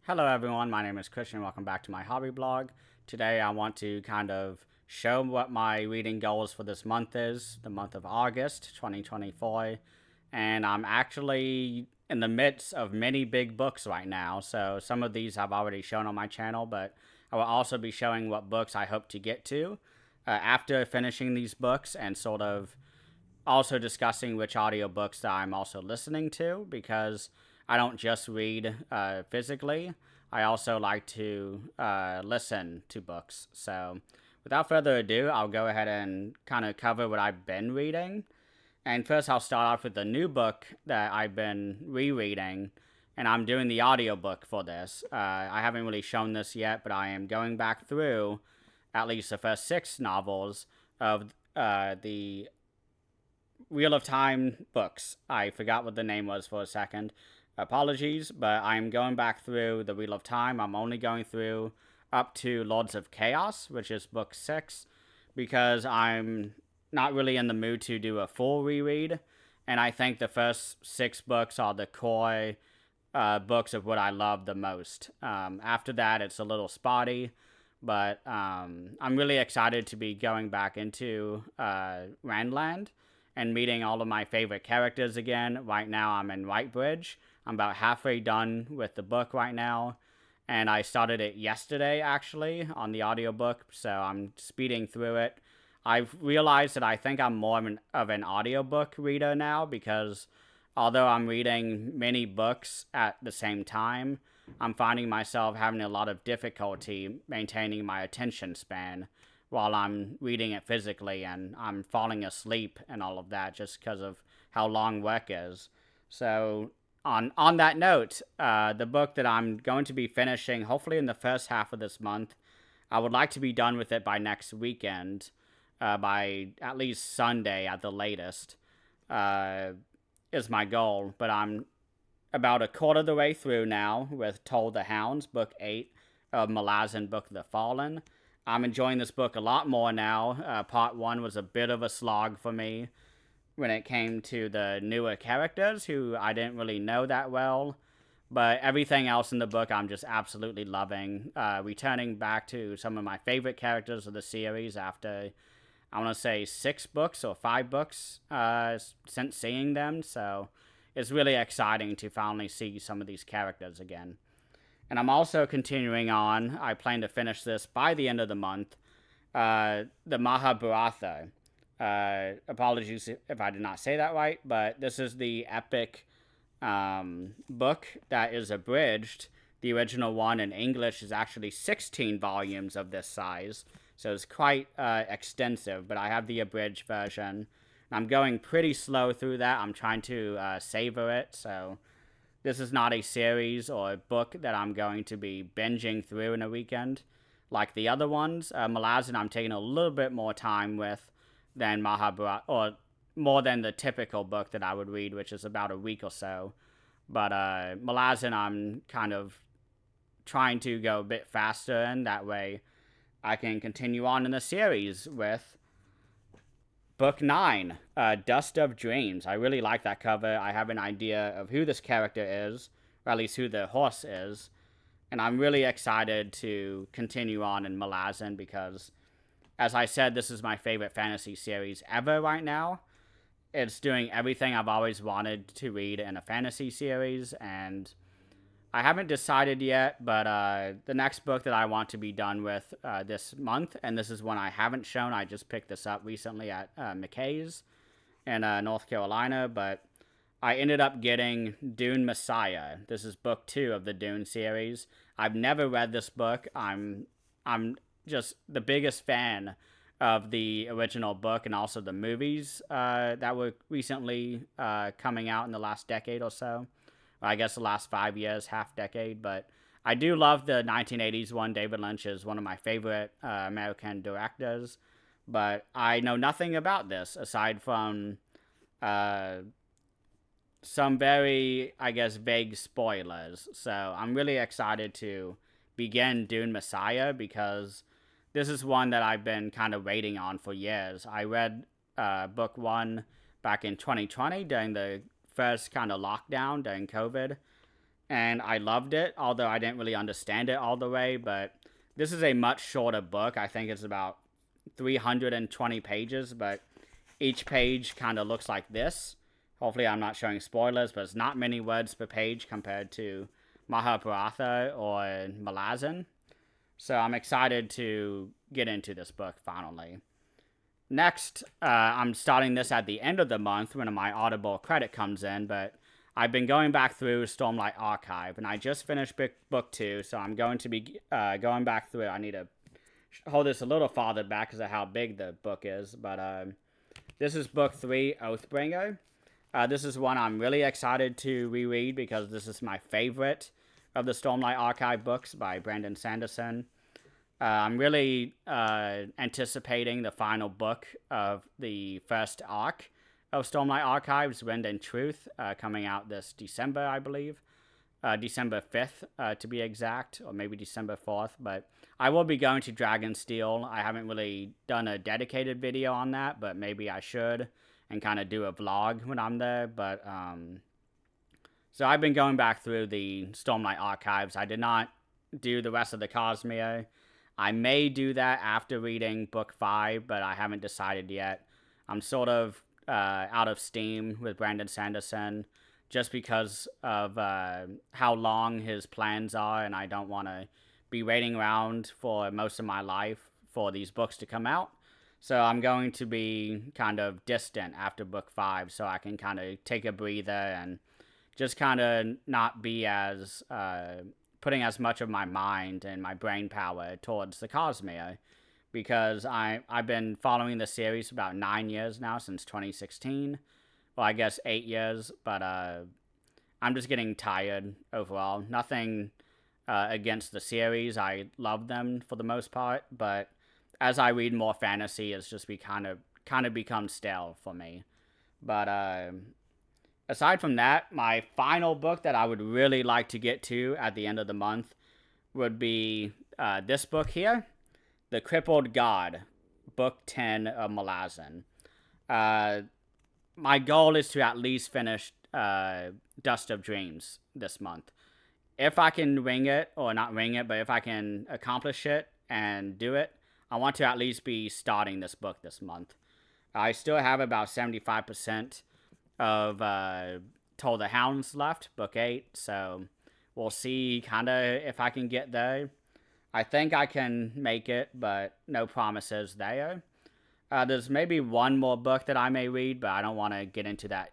Hello everyone, my name is Christian. Welcome back to my hobby blog. Today I want to kind of show what my reading goals for this month is, the month of August 2024. And I'm actually in the midst of many big books right now. So some of these I've already shown on my channel, but I will also be showing what books I hope to get to after finishing these books and sort of also discussing which audiobooks that I'm also listening to because I don't just read physically. I also like to listen to books. So, without further ado, I'll go ahead and kind of cover what I've been reading. And first, I'll start off with the new book that I've been rereading, and I'm doing the audiobook for this. I haven't really shown this yet, but I am going back through at least the first 6 novels of the Wheel of Time books. I forgot what the name was for a second. Apologies, but I'm going back through the Wheel of Time. I'm only going through up to Lords of Chaos, which is book 6, because I'm not really in the mood to do a full reread. And I think the first 6 books are the core books of what I love the most. After that, it's a little spotty, but I'm really excited to be going back into Randland and meeting all of my favorite characters again. Right now, I'm in Whitebridge. I'm about halfway done with the book right now, and I started it yesterday actually on the audiobook, so I'm speeding through it. I've realized that I think I'm more of an audiobook reader now because although I'm reading many books at the same time, I'm finding myself having a lot of difficulty maintaining my attention span while I'm reading it physically, and I'm falling asleep and all of that just because of how long work is. So on that note, the book that I'm going to be finishing, hopefully in the first half of this month, I would like to be done with it by next weekend, by at least Sunday at the latest, is my goal. But I'm about a quarter of the way through now with Toll the Hounds, book 8 of Malazan Book of the Fallen. I'm enjoying this book a lot more now. Part 1 was a bit of a slog for me when it came to the newer characters who I didn't really know that well. But everything else in the book I'm just absolutely loving. Returning back to some of my favorite characters of the series after, I want to say, 6 books or 5 books since seeing them. So it's really exciting to finally see some of these characters again. And I'm also continuing on. I plan to finish this by the end of the month. The Mahabharata. Apologies if I did not say that right, but this is the epic book that is abridged. The original one in English is actually 16 volumes of this size, so it's quite extensive, but I have the abridged version. I'm going pretty slow through that. I'm trying to savor it, so this is not a series or a book that I'm going to be binging through in a weekend like the other ones. Malazan I'm taking a little bit more time with than Mahabharata, or more than the typical book that I would read, which is about a week or so. But Malazan I'm kind of trying to go a bit faster, and that way I can continue on in the series with Book 9, Dust of Dreams. I really like that cover. I have an idea of who this character is, or at least who the horse is. And I'm really excited to continue on in Malazan because, as I said, this is my favorite fantasy series ever right now. It's doing everything I've always wanted to read in a fantasy series, and I haven't decided yet, but the next book that I want to be done with this month, and this is one I haven't shown, I just picked this up recently at McKay's in North Carolina, but I ended up getting Dune Messiah. This is book 2 of the Dune series. I've never read this book. I'm just the biggest fan of the original book and also the movies that were recently coming out in the last decade or so. I guess the last 5 years, half decade, but I do love the 1980s one. David Lynch is one of my favorite American directors, but I know nothing about this aside from some very, I guess, vague spoilers. So I'm really excited to begin Dune Messiah because this is one that I've been kind of waiting on for years. I read book 1 back in 2020 during the first kind of lockdown during COVID, and I loved it, although I didn't really understand it all the way. But this is a much shorter book. I think it's about 320 pages, but each page kind of looks like this. Hopefully I'm not showing spoilers, but it's not many words per page compared to Mahabharata or Malazan. So I'm excited to get into this book finally. Next, I'm starting this at the end of the month when my Audible credit comes in, but I've been going back through Stormlight Archive, and I just finished book 2, so I'm going to be going back through it. I need to hold this a little farther back because of how big the book is, but this is book 3, Oathbringer. This is one I'm really excited to reread because this is my favorite of the Stormlight Archive books by Brandon Sanderson. I'm really anticipating the final book of the first arc of Stormlight Archives, Wind and Truth, coming out this December, I believe. December 5th, to be exact, or maybe December 4th. But I will be going to Dragonsteel. I haven't really done a dedicated video on that, but maybe I should, and kind of do a vlog when I'm there. But so I've been going back through the Stormlight Archives. I did not do the rest of the Cosmere. I may do that after reading book 5, but I haven't decided yet. I'm sort of out of steam with Brandon Sanderson just because of how long his plans are, and I don't want to be waiting around for most of my life for these books to come out. So I'm going to be kind of distant after book 5 so I can kind of take a breather and just kind of not be as putting as much of my mind and my brain power towards the Cosmere, because I've been following the series for about 9 years now, since 2016. Well, I guess 8 years, but I'm just getting tired overall. Nothing against the series. I love them for the most part, but as I read more fantasy, it's just kind of become stale for me. But aside from that, my final book that I would really like to get to at the end of the month would be this book here, The Crippled God, Book 10 of Malazan. My goal is to at least finish Dust of Dreams this month. If I can wing it, or not wing it, but if I can accomplish it and do it, I want to at least be starting this book this month. I still have about 75% of Toll the Hounds left, book 8, so we'll see kind of if I can get there. I think I can make it, but no promises there. There's maybe one more book that I may read, but I don't want to get into that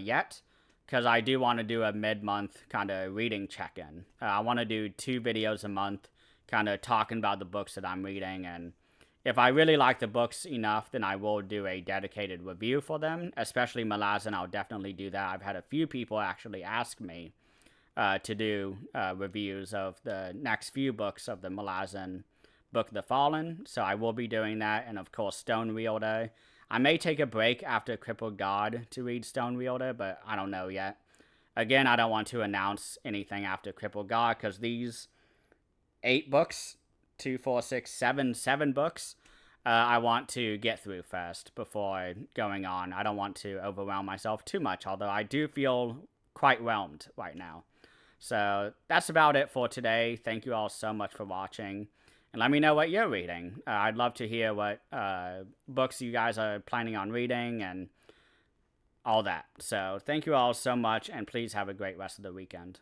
yet, because I do want to do a mid-month kind of reading check-in. I want to do 2 videos a month, kind of talking about the books that I'm reading, and if I really like the books enough, then I will do a dedicated review for them, especially Malazan. I'll definitely do that. I've had a few people actually ask me to do reviews of the next few books of the Malazan book, The Fallen, so I will be doing that, and of course Stone Wielder. I may take a break after Crippled God to read Stone Wielder, but I don't know yet. Again, I don't want to announce anything after Crippled God, because these 8 books, 2, 4, 6, 7 books, I want to get through first before going on. I don't want to overwhelm myself too much, although I do feel quite whelmed right now. So that's about it for today. Thank you all so much for watching, and let me know what you're reading. I'd love to hear what books you guys are planning on reading and all that. So thank you all so much, and please have a great rest of the weekend.